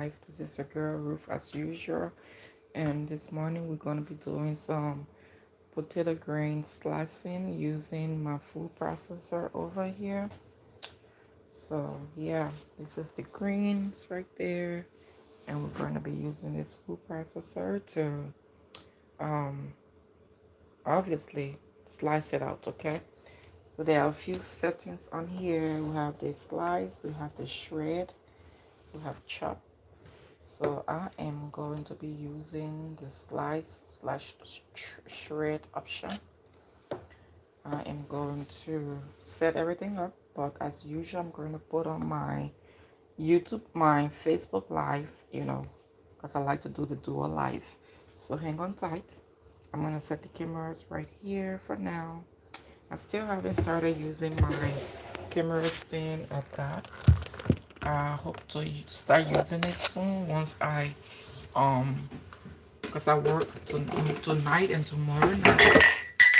This is your girl Ruth as usual, and this morning we're going to be doing some potato grain slicing using my food processor over here. So yeah, this is the greens right there, and we're going to be using this food processor to um, obviously slice it out. Okay, so there are a few settings on here. We have the slice, we have the shred, we have chop. So I am going to be using the slice slash shred option. I am going to set everything up, but as usual, I'm going to put on my YouTube, my Facebook Live, because I like to do the dual live. So hang on tight. I'm going to set the cameras right here for now. I still haven't started using my camera stand I got. I hope to start using it soon once I um because I work tonight and tomorrow night.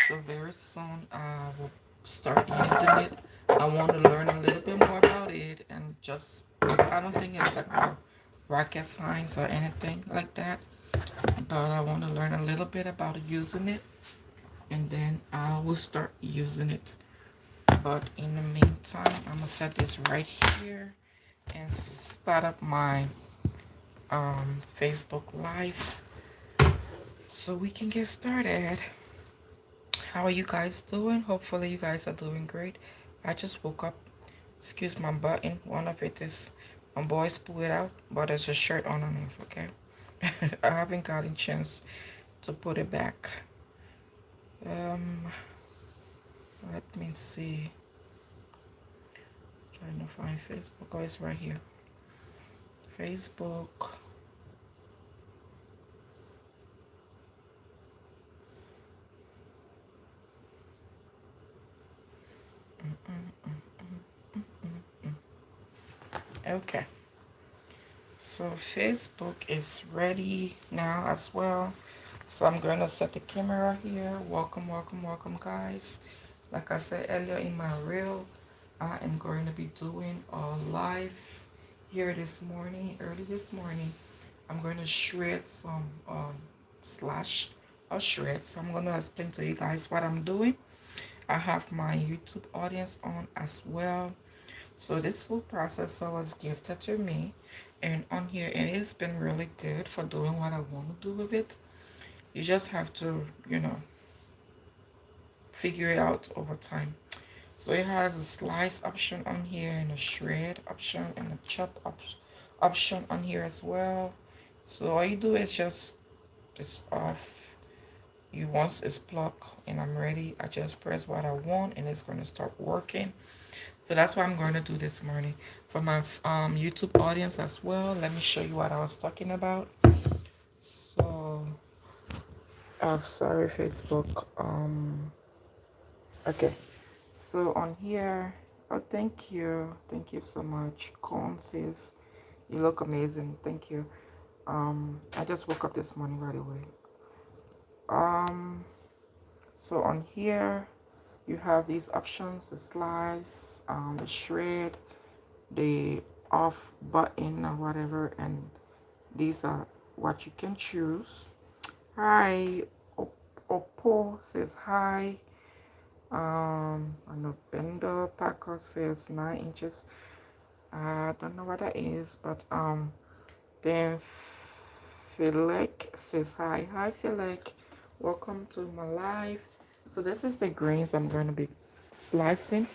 So very soon I will start using it. I want to learn a little bit more about it, and just I don't think it's like a rocket science or anything like that, but I want to learn a little bit about using it, and then I will start using it. But in the meantime, I'm gonna set this right here and start up my Facebook Live so we can get started. How are you guys doing? Hopefully you guys are doing great. I just woke up. Excuse my button. One of it is my boys pull it out, but there's a shirt on and off, okay? I haven't gotten chance to put it back. Um Let me see. Trying to find Facebook. Oh, it's right here. Facebook. Okay. So Facebook is ready now as well. So I'm going to set the camera here. Welcome, welcome, welcome, guys. Like I said earlier in my reel, I am going to be doing a live here this morning, early this morning. I'm going to shred some slash or shred. So I'm going to explain to you guys what I'm doing. I have my YouTube audience on as well. So this food processor was gifted to me, and on here it has been really good for doing what I want to do with it. You just have to, figure it out over time. So it has a slice option on here and a shred option and a chop option on here as well. So all you do is just this off. You once it's plugged and I'm ready, I just press what I want and it's going to start working. So that's what I'm going to do this morning. For my YouTube audience as well, let me show you what I was talking about. So, oh, sorry, Facebook. Okay. So on here, oh, thank you so much. Corn says, you look amazing. Thank you. I just woke up this morning right away. Um, so on here, you have these options: the slice, the shred, the off button or whatever, and these are what you can choose. Hi, Oppo says hi. I know Bender Packer says 9 inches. I don't know what that is, but then Philek says hi. Hi Philek, welcome to my live. So this is the greens I'm going to be slicing.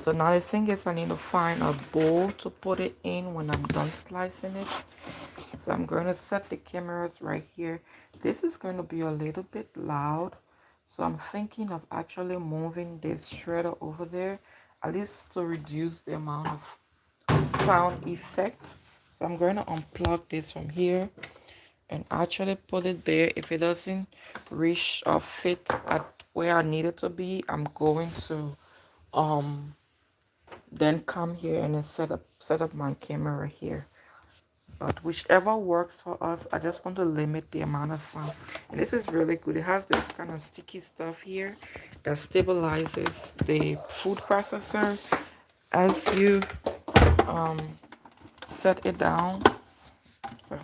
So now the thing is I need to find a bowl to put it in when I'm done slicing it. So I'm going to set the cameras right here. This is going to be a little bit loud. So I'm thinking of actually moving this shredder over there, at least to reduce the amount of sound effect. So I'm going to unplug this from here and actually put it there. If it doesn't reach or fit at where I need it to be, I'm going to then come here and then set up my camera here. But whichever works for us, I just want to limit the amount of sound. And this is really good. It has this kind of sticky stuff here that stabilizes the food processor as you set it down. So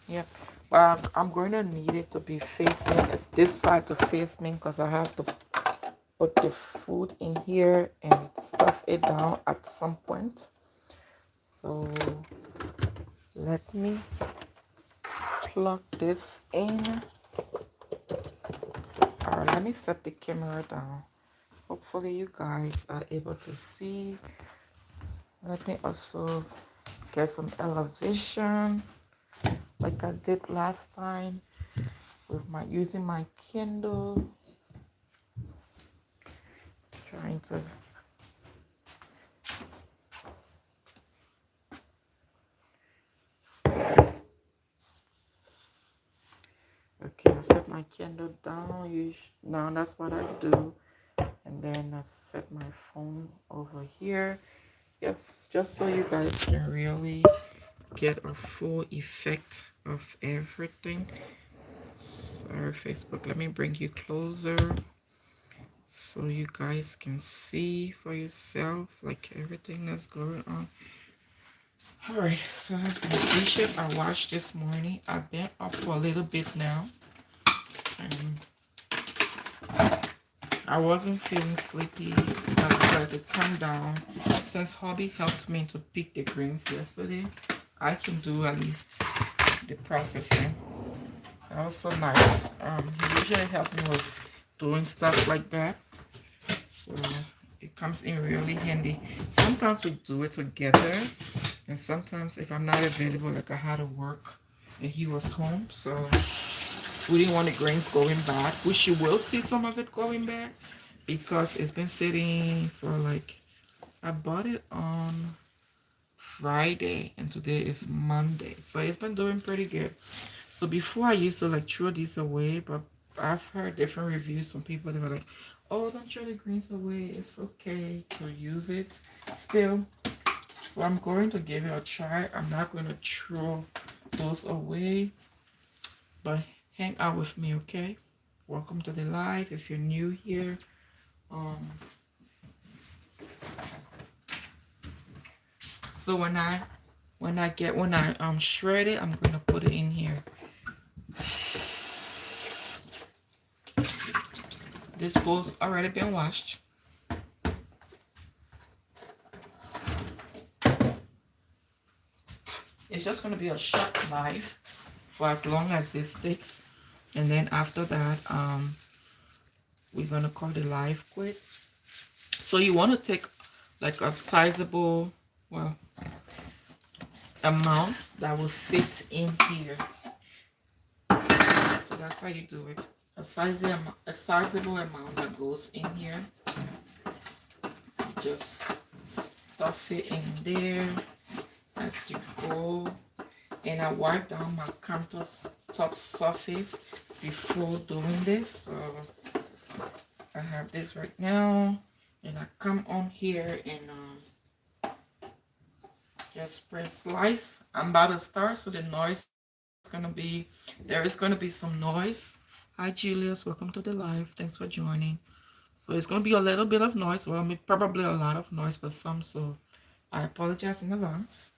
yeah, but I'm going to need it to be facing, it's this side to face me, because I have to put the food in here and stuff it down at some point. So let me plug this in. All right, let me set the camera down. Hopefully you guys are able to see. Let me also get some elevation like I did last time with my using my Kindle, trying to okay, I set my Kindle down. Now that's what I do, and then I set my phone over here. Yes, just so you guys can really get a full effect of everything. Sorry, Facebook, let me bring you closer so you guys can see for yourself like everything that's going on. All right, so I have my t-shirt I washed this morning. I've been up for a little bit now, and I wasn't feeling sleepy, so I decided to come down. Since hubby helped me to pick the greens yesterday, I can do at least the processing. That was so nice. He usually helps me with doing stuff like that, so it comes in really handy. Sometimes we do it together, and sometimes if I'm not available, like I had to work and he was home, so we didn't want the grains going bad, which you will see some of it going bad because it's been sitting for like, I bought it on Friday and today is Monday, so it's been doing pretty good. So before I used to like throw these away, but I've heard different reviews. Some people, they were like, oh, don't throw the greens away, it's okay to use it still. So I'm going to give it a try. I'm not going to throw those away, but hang out with me, okay? Welcome to the live if you're new here. So when I shred it, I'm going to put it in here. This bowl's already been washed. It's just going to be a sharp knife for as long as this sticks, and then after that we're going to call the live quit. So you want to take like a sizable, well, amount that will fit in here. So that's how you do it. A sizable amount that goes in here. You just stuff it in there as you go. And I wipe down my countertop surface before doing this. So I have this right now, and I come on here and just press slice. I'm about to start, so the noise is gonna be, there is gonna be some noise. Hi Julius, welcome to the live. Thanks for joining. So it's gonna be a little bit of noise. Well, probably a lot of noise for some, so I apologize in advance.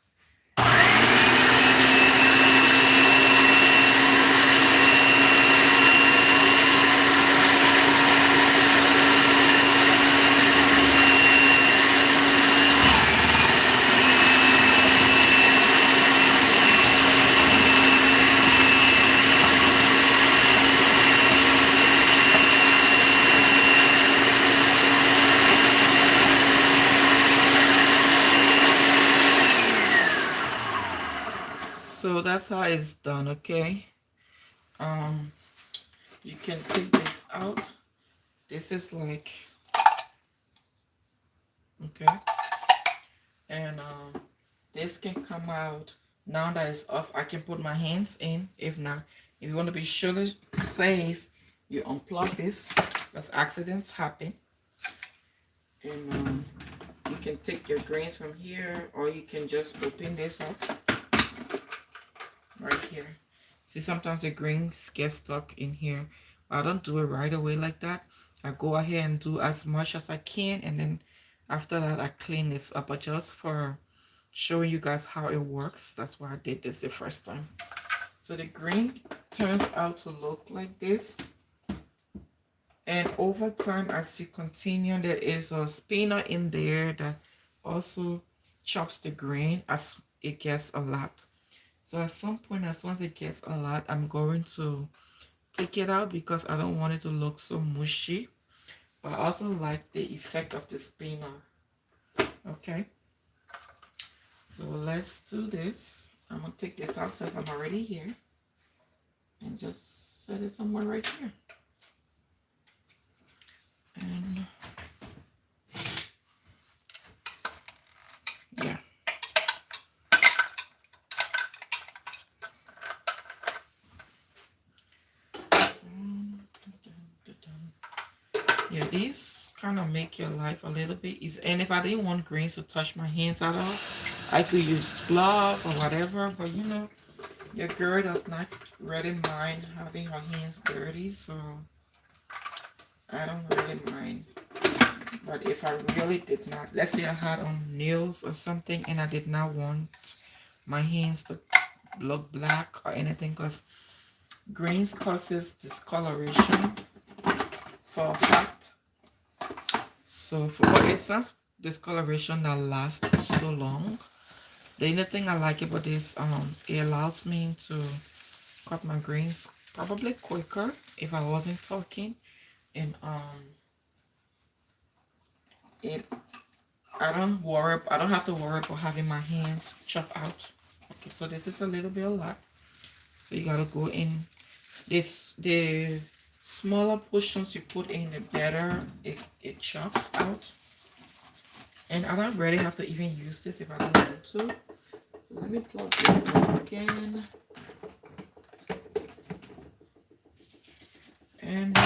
So that's how it's done, okay? You can take this out. This is like, okay, and this can come out. Now that it's off, I can put my hands in. If not, if you want to be sugar safe, you unplug this because accidents happen. And you can take your grains from here, or you can just open this up right here. See, sometimes the grains get stuck in here. I don't do it right away like that. I go ahead and do as much as I can, and then after that I clean this up. But just for showing you guys how it works. That's why I did this the first time. So the green turns out to look like this. And over time, as you continue, there is a spinner in there that also chops the grain as it gets a lot. So at some point, as soon as it gets a lot, I'm going to take it out because I don't want it to look so mushy. But I also like the effect of the spinner. Okay. So let's do this. I'm going to take this out since I'm already here. And just set it somewhere right here. And yeah. Yeah, these kind of make your life a little bit easy. And if I didn't want greens to touch my hands at all, I could use glove or whatever. But you know, your girl does not really mind having her hands dirty, so I don't really mind. But if I really did not, let's say I had on nails or something and I did not want my hands to look black or anything, because greens causes discoloration for a fact. So but it's not discoloration that lasts so long. The only thing I like about this, it allows me to cut my greens probably quicker if I wasn't talking. And I don't have to worry about having my hands chop out. Okay, so this is a little bit a lot. So you gotta go in this, the smaller portions you put in, the better it chops out. And I don't really have to even use this if I don't want to. So let me plug this in again. And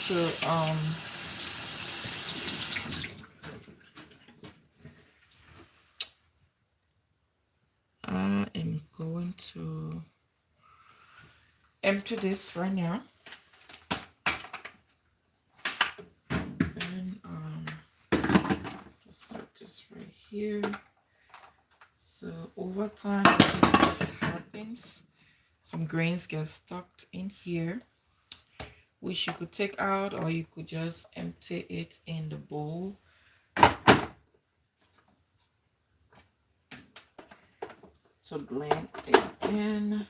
So I am going to empty this right now. And just set this right here. So over time, what happens, some grains get stuck in here, which you could take out, or you could just empty it in the bowl to blend it in.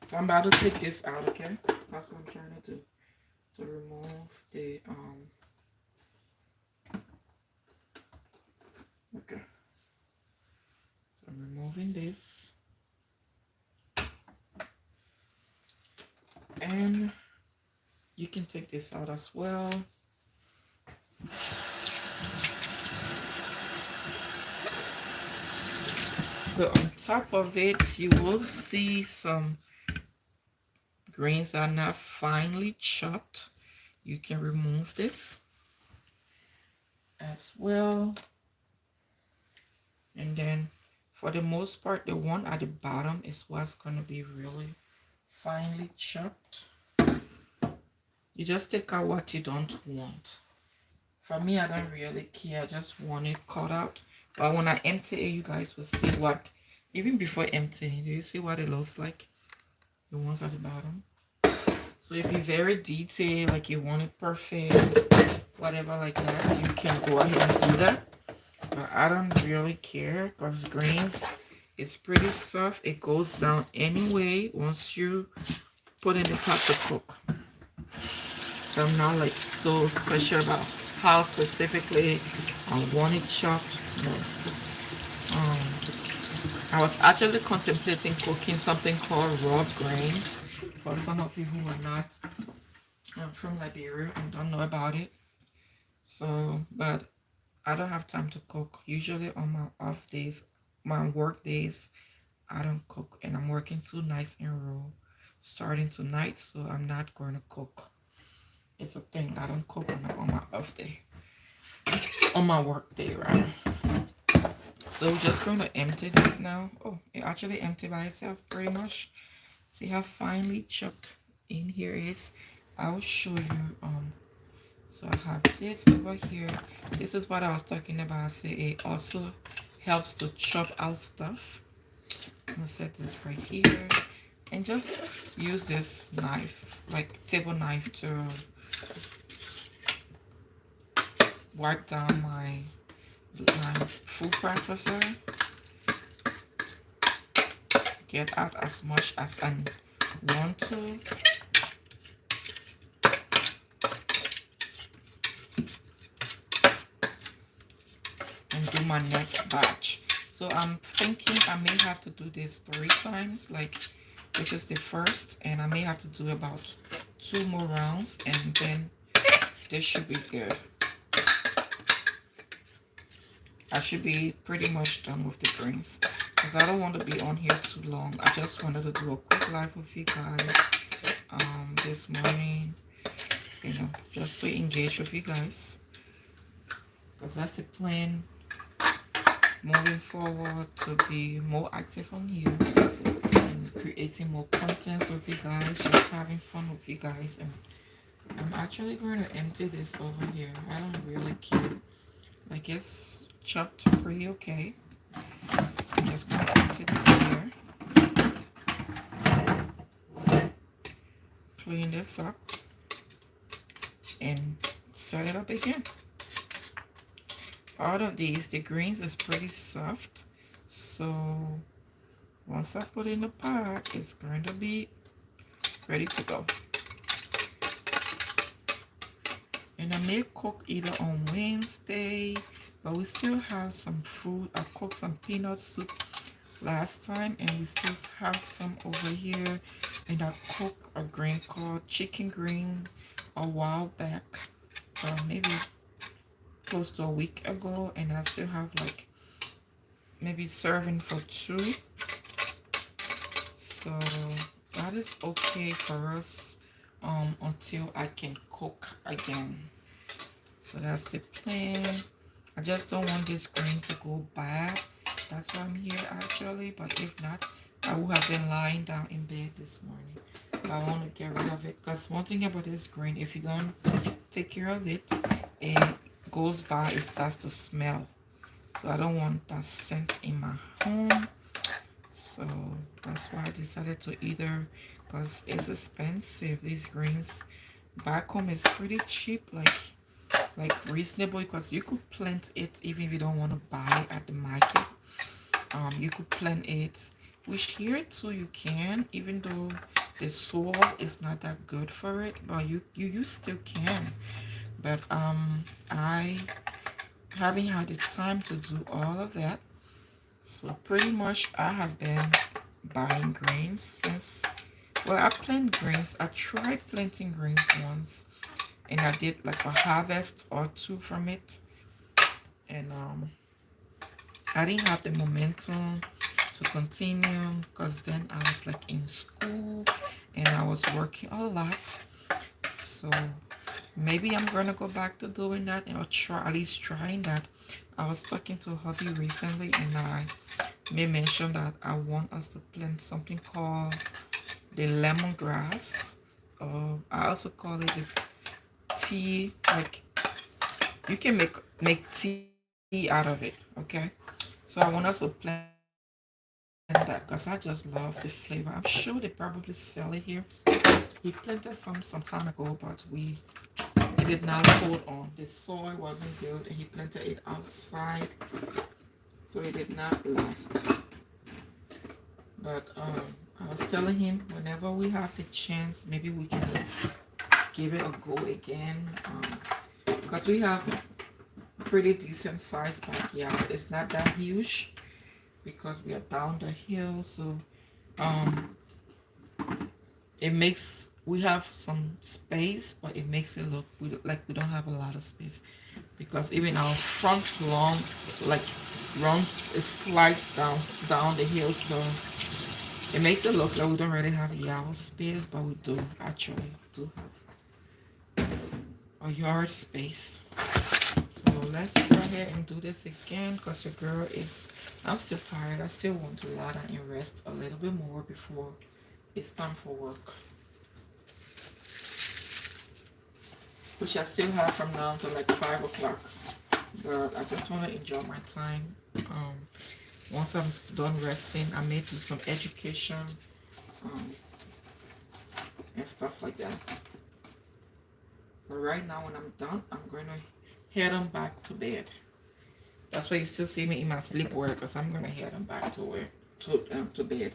So I'm about to take this out, okay? That's what I'm trying to do, to remove the okay. So I'm removing this, and you can take this out as well. So on top of it, you will see some grains are not finely chopped. You can remove this as well. And then for the most part, the one at the bottom is what's going to be really finely chopped. You just take out what you don't want. For me, I don't really care. I just want it cut out. But when I empty it, you guys will see what, even before emptying, do you see what it looks like? The ones at the bottom. So if you're very detailed, like you want it perfect, whatever like that, you can go ahead and do that. But I don't really care because greens is pretty soft. It goes down anyway once you put in the pot to cook. So I'm not like so special about how specifically I want it chopped. No. I was actually contemplating cooking something called raw grains for some of you who are not from Liberia and don't know about it. So, but I don't have time to cook. Usually on my off days, my work days, I don't cook, and I'm working 2 nights in a row starting tonight, so I'm not going to cook. It's a thing. I don't cook on my off day, on my work day, rather. So we're just going to empty this now. Oh, it actually emptied by itself pretty much. See how finely chopped in here is. I'll show you. So I have this over here. This is what I was talking about. Say it also helps to chop out stuff. I'm gonna set this right here and just use this knife, like table knife, to wipe down my food processor. Get out as much as I want to. And do my next batch. So I'm thinking I may have to do this 3 times. Like this is the first, and I may have to do about 2 more rounds, and then this should be good. I should be pretty much done with the greens because I don't want to be on here too long. I just wanted to do a quick live with you guys this morning, you know, just to engage with you guys, because that's the plan moving forward, to be more active on here and creating more content with you guys, just having fun with you guys. And I'm actually going to empty this over here. I don't really care. Like, it's chopped pretty okay. I'm just going to empty this here. Clean this up and set it up again. Out of these, the greens is pretty soft, so once I put it in the pot, it's going to be ready to go. And I may cook either on Wednesday, but we still have some food. I cooked some peanut soup last time, and we still have some over here. And I cooked a grain called chicken green a while back, maybe close to a week ago, and I still have like maybe serving for 2. So that is okay for us until I can cook again. So that's the plan. I just don't want this grain to go bad. That's why I'm here actually. But if not, I would have been lying down in bed this morning. But I want to get rid of it. Because one thing about this grain, if you don't take care of it, it goes by, it starts to smell. So I don't want that scent in my home. So that's why I decided to either, because it's expensive, these greens back home is pretty cheap, like reasonable, because you could plant it even if you don't want to buy it at the market. You could plant it, which here too you can, even though the soil is not that good for it, but you still can. But I haven't had the time to do all of that. So pretty much I have been buying grains since, well, I plant grains. I tried planting grains once and I did like a harvest or two from it. And I didn't have the momentum to continue because then I was like in school and I was working a lot. So maybe I'm gonna go back to doing that or try, at least trying that. I was talking to a hubby recently and I may mention that I want us to plant something called the lemongrass. I also call it the tea. Like you can make tea out of it. Okay, so I want us to plant that because I just love the flavor. I'm sure they probably sell it here. He planted some time ago, but it did not hold on. The soil wasn't good, and he planted it outside, so it did not last. But I was telling him whenever we have the chance, maybe we can give it a go again. Because we have pretty decent sized backyard. It's not that huge because we are down the hill, so um it makes, we have some space, but it makes it look like we don't have a lot of space because even our front lawn like runs a slide down the hill, so it makes it look like we don't really have a yard space, but we do actually do have a yard space. So let's go ahead and do this again because your girl is, I'm still tired. I still want to lie down and rest a little bit more before it's time for work, which I still have from now to like 5 o'clock. But I just want to enjoy my time. Once I'm done resting, I may do some education um, and stuff like that. But right now, when I'm done, I'm going to head on back to bed. That's why you still see me in my sleepwear because I'm going to head on back to bed.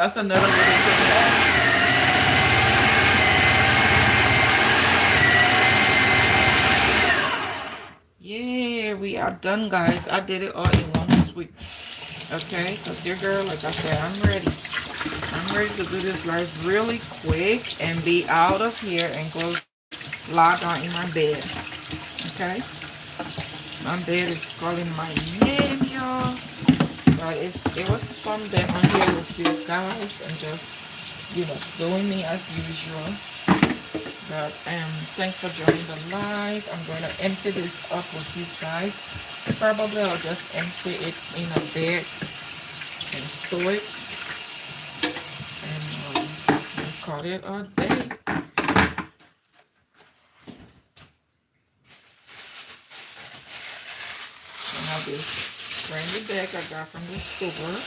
That's another way to put that. Yeah, we are done, guys. I did it all in one sweep. Okay, because your girl, like I said, I'm ready. I'm ready to do this live really quick and be out of here and go lie down in my bed. Okay? My bed is calling my name, y'all. But it was fun being on here with you guys and just, doing me as usual. But thanks for joining the live. I'm going to empty this up with you guys. Probably I'll just empty it in a bag and store it. And we'll call it a day. I have this brandy bag I got from the store.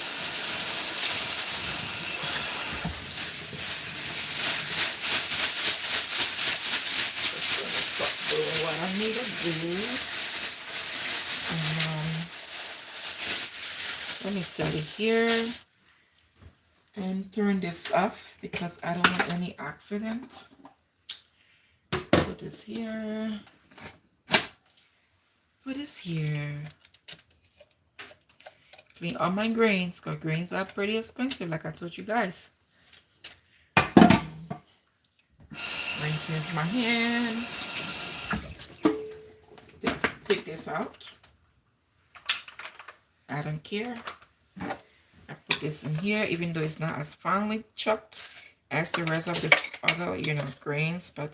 Doing what I need to do. Let me set it here and turn this off because I don't want any accident. Put this here. Put this here. Clean all my grains because grains are pretty expensive, like I told you guys. Rinse into my hand. Take this out. I don't care. I put this in here, even though it's not as finely chopped as the rest of the other, grains, but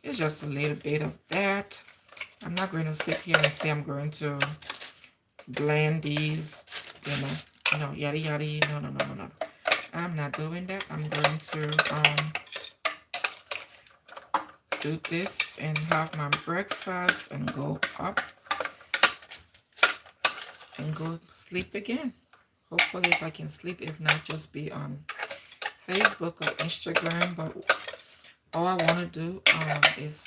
it's just a little bit of that. I'm not going to sit here and say I'm going to blend these, yada yada. No. I'm not doing that. I'm going to do this and have my breakfast and go up and go sleep again. Hopefully if I can sleep, if not just be on Facebook or Instagram. But all I want to do is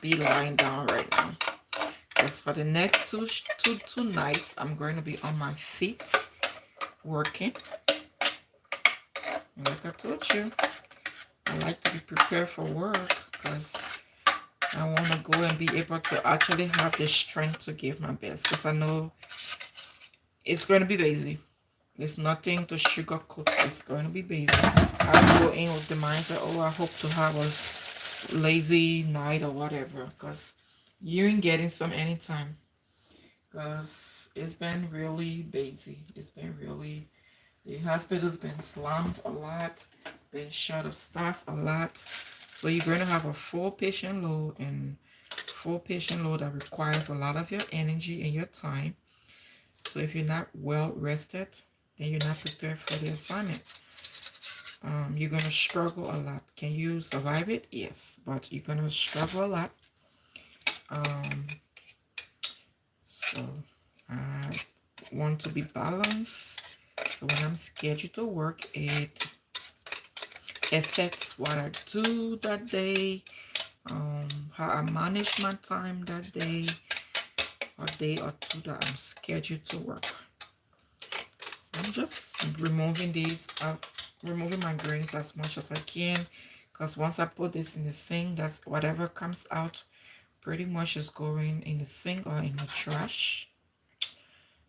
be lying down right now. Because for the next two nights, I'm going to be on my feet working. And like I told you, I like to be prepared for work because I want to go and be able to actually have the strength to give my best. Because I know it's going to be busy. There's nothing to sugarcoat. It's going to be busy. I go in with the mindset, oh, I hope to have a lazy night or whatever. Because you ain't getting some anytime. Because it's been really busy. It's been really... The hospital's been slammed a lot. Been short of staff a lot. So you're going to have a full patient load, and full patient load that requires a lot of your energy and your time. So if you're not well rested, then you're not prepared for the assignment. You're going to struggle a lot. Can you survive it? Yes, but you're going to struggle a lot. So I want to be balanced. So when I'm scheduled to work, it affects what I do that day, how I manage my time that day, a day or two that I'm scheduled to work. So I'm just removing these out, removing my grains as much as I can, because once I put this in the sink, that's whatever comes out pretty much is going in the sink or in the trash.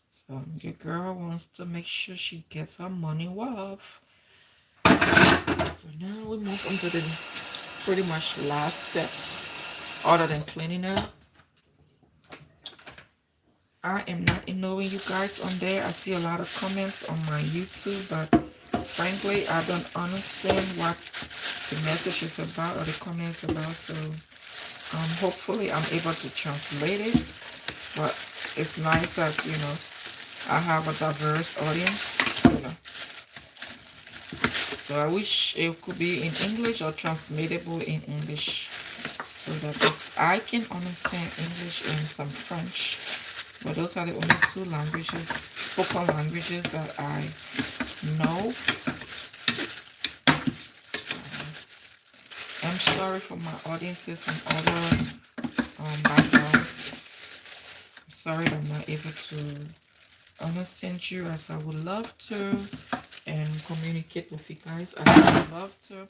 So your girl wants to make sure she gets her money worth. So now we move on to the pretty much last step, other than cleaning up. I am not ignoring you guys on there. I see a lot of comments on my YouTube, but frankly, I don't understand what the message is about or the comments about. So hopefully I'm able to translate it. But it's nice that, I have a diverse audience, So I wish it could be in English or translatable in English, so that I can understand English and some French. But those are the only two languages, spoken languages that I know. So I'm sorry for my audiences from other backgrounds. I'm sorry that I'm not able to understand you as I would love to. and communicate with you guys as I love to.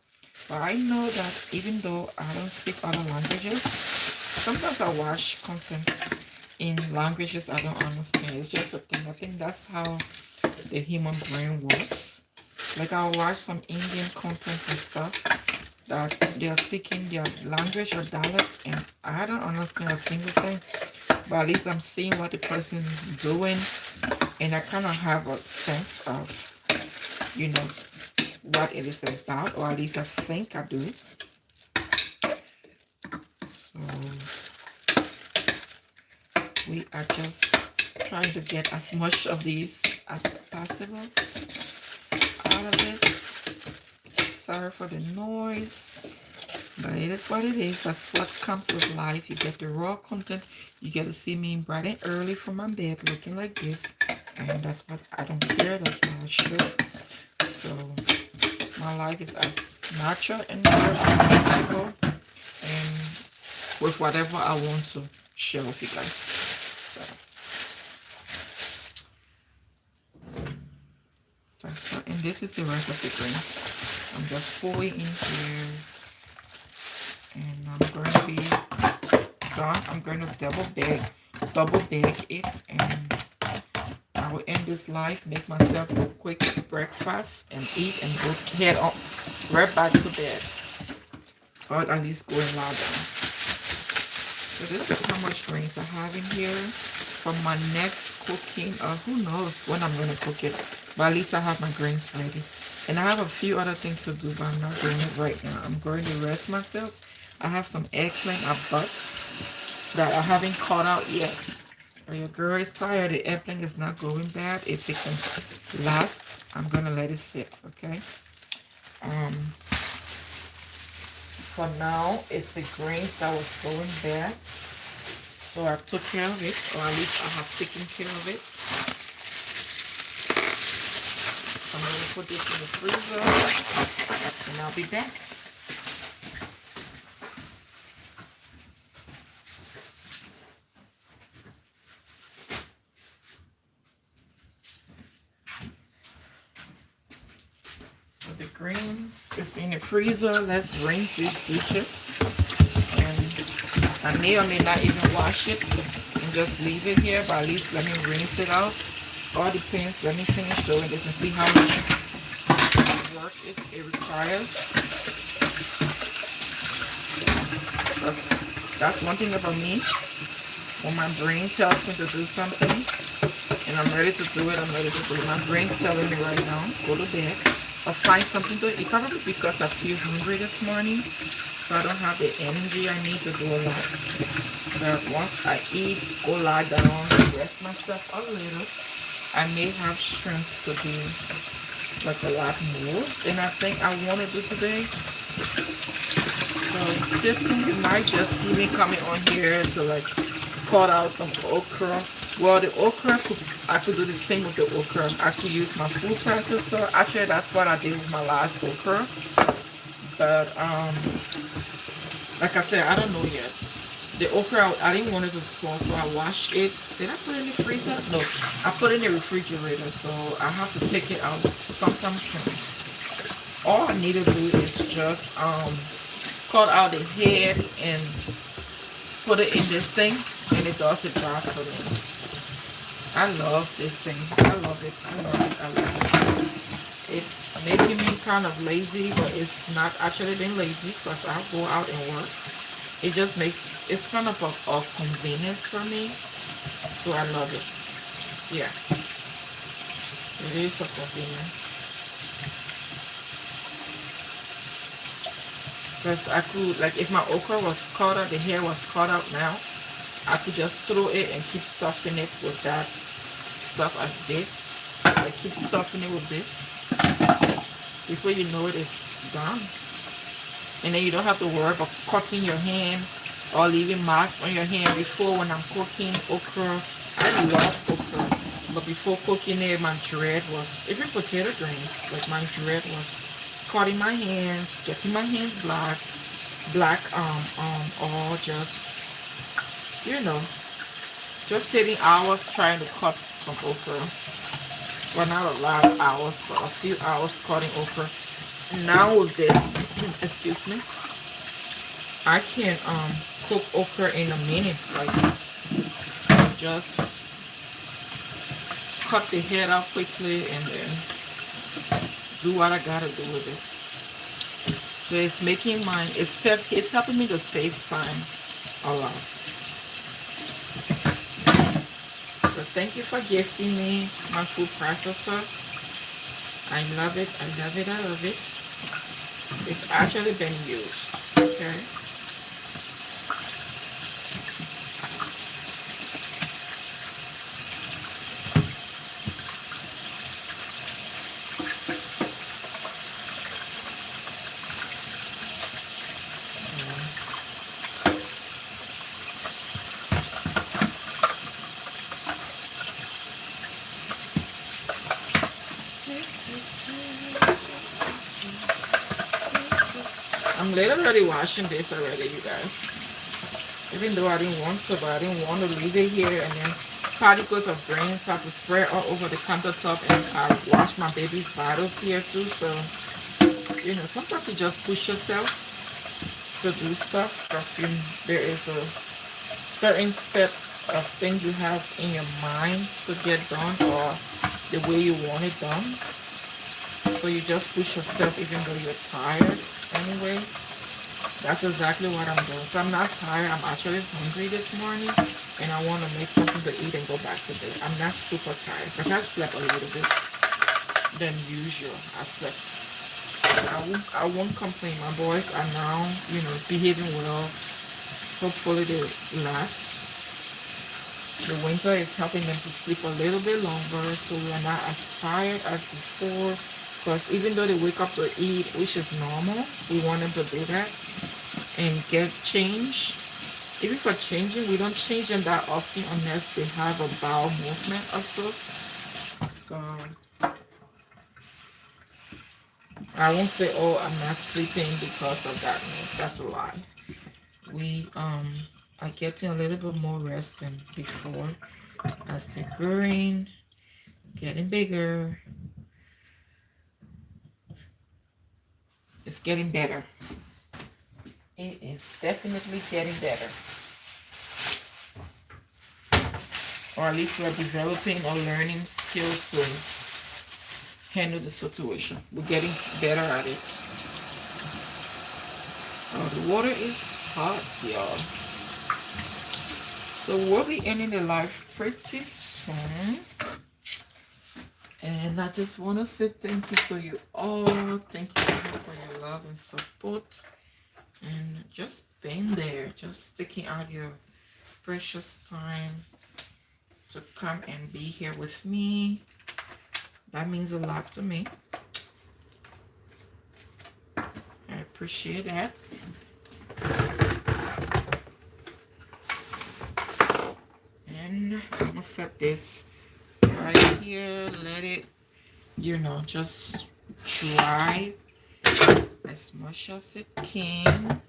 But I know that even though I don't speak other languages, sometimes I watch contents in languages I don't understand. It's just a thing. I think that's how the human brain works. Like I'll watch some Indian contents and stuff that they are speaking their language or dialect, and I don't understand a single thing. But at least I'm seeing what the person is doing, and I kind of have a sense of, you know, what it is about, or at least I think I do. So we are just trying to get as much of these as possible out of this. Sorry for the noise, but it is what it is. That's what comes with life. You get the raw content. You get to see me bright and early from my bed looking like this, and that's what I don't care. That's what I should. So my life is as natural and real as possible, and with whatever I want to share with you guys. So that's what, and this is the rest of the greens. I'm just pouring in here, and I'm going to be done. I'm going to double bag it, and I will end this live, make myself a quick breakfast and eat, and go head on right back to bed, or at least go and lie down. So this is how much greens I have in here for my next cooking. Who knows when I'm going to cook it, but at least I have my greens ready. And I have a few other things to do, but I'm not doing it right now. I'm going to rest myself. I have some eggplant I bought that I haven't cut out yet. Your girl is tired. The eggplant is not going bad. If it can last, I'm going to let it sit, okay? For now, it's the grains that was going bad. So I took care of it, or at least I have taken care of it. I'm going to put this in the freezer, and I'll be back. So the greens is in the freezer. Let's rinse these dishes. And I may or may not even wash it and just leave it here, but at least let me rinse it out. All depends. Let me finish doing this and see how much work it requires. That's one thing about me. When my brain tells me to do something and I'm ready to do it, I'm ready to do it. My brain's telling me right now, go to bed or find something to eat. Probably because I feel hungry this morning, so I don't have the energy I need to do a lot. But once I eat, go lie down, rest myself a little, I may have strength to do like a lot more than I think I want to do today. So stay tuned. You might just see me coming on here to like cut out some okra. Well, the okra, I could do the same with the okra. I could use my food processor. Actually, that's what I did with my last okra. But like I said, I don't know yet. The okra, I didn't want it to spoil, so I washed it. Did I put it in the freezer? No, I put it in the refrigerator, so I have to take it out sometime soon. All I need to do is just cut out the head and put it in this thing, and it does the job for me. I love this thing. I love it. I love it. I love it. It's making me kind of lazy, but it's not actually being lazy because I go out and work. It just makes, it's kind of a convenience for me, so I love it. Yeah, it is a convenience. Because I could, like, if my okra was cut out, the hair was cut out now, I could just throw it and keep stuffing it with that stuff I did. I keep stuffing it with this. Before you know it, it's gone. And then you don't have to worry about cutting your hand or leaving marks on your hand. Before, when I'm cooking okra, I love okra. But before cooking it, my dread was, even potato greens, like my dread was cutting my hands, getting my hands black, or just, you know, just sitting hours trying to cut some okra. Well, not a lot of hours, but a few hours cutting okra. Now with this, excuse me, I can cook okra in a minute. Like just cut the head off quickly and then do what I gotta do with it. So it's making mine. It's helping me to save time a lot. So thank you for gifting me my food processor. I love it. I love it. I love it. It's actually been used. Okay. I'm literally washing this already, you guys. Even though I didn't want to, but I didn't want to leave it here and then particles of grains have to spread all over the countertop, and I wash my baby's bottles here too. So, you know, sometimes you just push yourself to do stuff because there is a certain set of things you have in your mind to get done or the way you want it done. So you just push yourself even though you're tired anyway. That's exactly what I'm doing. So I'm not tired. I'm actually hungry this morning and I want to make something to eat and go back to bed. I'm not super tired because I slept a little bit than usual. I slept. I won't complain. My boys are now, you know, behaving well. Hopefully they last. The winter is helping them to sleep a little bit longer so we are not as tired as before. Because even though they wake up to eat, which is normal, we want them to do that and get changed. Even for changing, we don't change them that often unless they have a bowel movement or so. So I won't say, oh, I'm not sleeping because of that. No, that's a lie. We are getting a little bit more rest than before as they're growing, getting bigger. It's getting better. It is definitely getting better. Or at least we're developing or learning skills to handle the situation. We're getting better at it. Oh, the water is hot, y'all. So we'll be ending the live pretty soon. And I just want to say thank you to you all. Thank you for your love and support. And just being there. Just taking out your precious time to come and be here with me. That means a lot to me. I appreciate that. And I'm gonna set this right here, let it, you know, just dry as much as it can.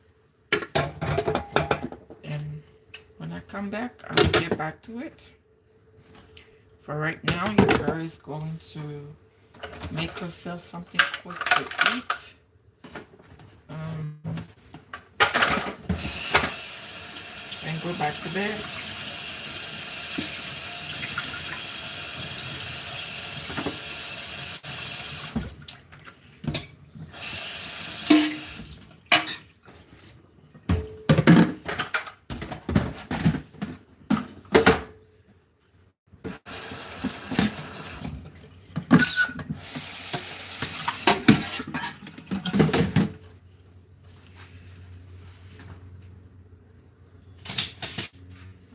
And when I come back, I'll get back to it. For right now, your girl is going to make herself something quick to eat. And go back to bed.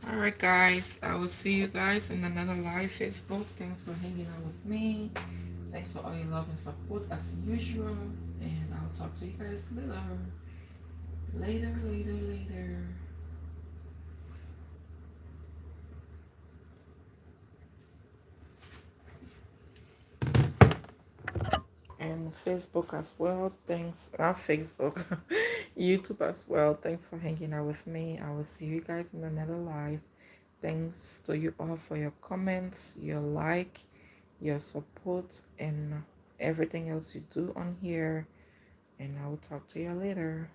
Alright guys, I will see you guys in another live Facebook. Thanks for hanging out with me. Thanks for all your love and support as usual. And I'll talk to you guys later. Later. And Facebook as well. Thanks. Not Facebook. YouTube as well. Thanks for hanging out with me. I will see you guys in another live. Thanks to you all for your comments, your like, your support and everything else you do on here. And I will talk to you later.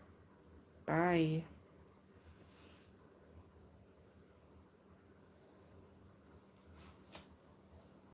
Bye.